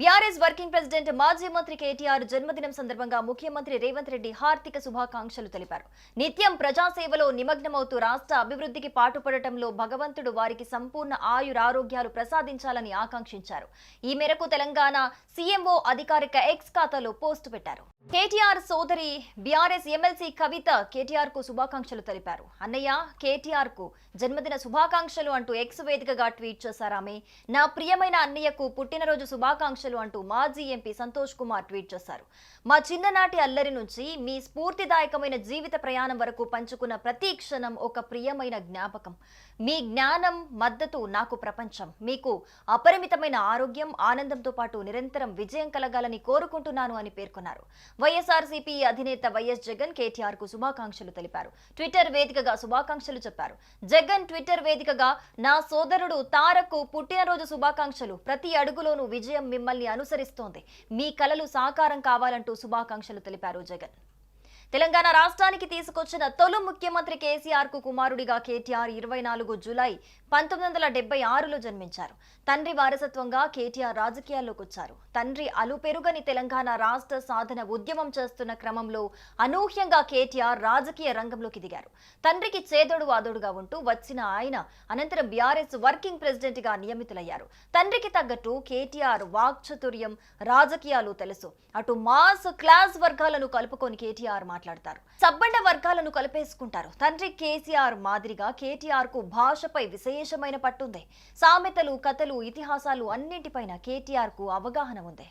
BRS working president మాజీ మంత్రి కేటీఆర్ జన్మదినం సందర్భంగా ముఖ్యమంత్రి రేవంత్ రెడ్డి హార్దిక శుభాకాంక్షలు తెలిపారు. నిత్యం ప్రజాసేవలో నిమగ్నమవుతూ రాష్ట్ర అభివృద్ధికి పాటుపడటంలో భగవంతుడు వారికి సంపూర్ణ ఆయురారోగ్యాలు ప్రసాదించాలని ఆకాంక్షించారు. ఈ మేరకు తెలంగాణ సీఎంఓ అధికారిక ఎక్స్ ఖాతాలో పోస్టు పెట్టారు. కేటీఆర్ సోదరి బీఆర్ఎస్ ఎమ్మెల్సీ కవిత కేటీఆర్ కు శుభాకాంక్షలు తెలిపారు. అన్నయ్య కేటీఆర్ కు జన్మదిన శుభాకాంక్షలు అంటూ ఎక్స్ వేదికగా ట్వీట్ చేశారు. ఆమె నా ప్రియమైన అన్నయ్యకు పుట్టినరోజు శుభాకాంక్షలు అంటూ మాజీ ఎంపీ సంతోష్ కుమార్ ట్వీట్ చేశారు. మా చిన్ననాటి అల్లరి నుంచి మీ స్ఫూర్తిదాయకమైన జీవిత ప్రయాణం వరకు పంచుకున్న ప్రతి క్షణం ఒక ప్రియమైన జ్ఞాపకం. మీ జ్ఞానం మద్దతు నాకు ప్రపంచం. మీకు అపరిమితమైన ఆరోగ్యం ఆనందంతో పాటు నిరంతరం విజయం కలగాలని కోరుకుంటున్నాను అని పేర్కొన్నారు. వైఎస్ఆర్సీపీ అధినేత వైఎస్ జగన్ కేటీఆర్ కు శుభాకాంక్షలు తెలిపారు. ట్విట్టర్ వేదికగా శుభాకాంక్షలు చెప్పారు. జగన్ ట్విట్టర్ వేదికగా నా సోదరుడు తారక్ పుట్టినరోజు శుభాకాంక్షలు. ప్రతి అడుగులోనూ విజయం మిమ్మల్ని అనుసరిస్తోంది. మీ కలలు సాకారం కావాలంటూ శుభాకాంక్షలు తెలిపారు జగన్. తెలంగాణ రాష్ట్రానికి తీసుకొచ్చిన తొలి ముఖ్యమంత్రి కేసీఆర్ కు కుమారుడిగా కేటీఆర్ 24 జూలై 1976లో జన్మించారు. తండ్రి వారసత్వంగా కేటీఆర్ రాజకీయాల్లోకి వచ్చారు. తండ్రి అలుపెరుగని తెలంగాణ రాష్ట్ర సాధన ఉద్యమం చేస్తున్న క్రమంలో అనూహ్యంగా కేటీఆర్ రాజకీయ రంగంలోకి దిగారు. తండ్రికి చేదోడు వాదోడుగా ఉంటూ వచ్చిన ఆయన అనంతరం బీఆర్ఎస్ వర్కింగ్ ప్రెసిడెంట్ గా నియమితులయ్యారు. తండ్రికి తగ్గట్టు కేటీఆర్ వాక్చాతుర్యం, రాజకీయాలు తెలుసు. అటు మాస్ క్లాస్ వర్గాలను కలుపుకొని కేటీఆర్ మాట్లాడతారు. సబ్బండ వర్గాలను కలిపేసుకుంటారు. తండ్రి కేసీఆర్ మాదిరిగా కేటీఆర్ కు భాషపై విశేషమైన పట్టుంది. సామెతలు, కథలు, ఇతిహాసాలు అన్నింటిపైన కేటీఆర్ కు అవగాహన ఉంది.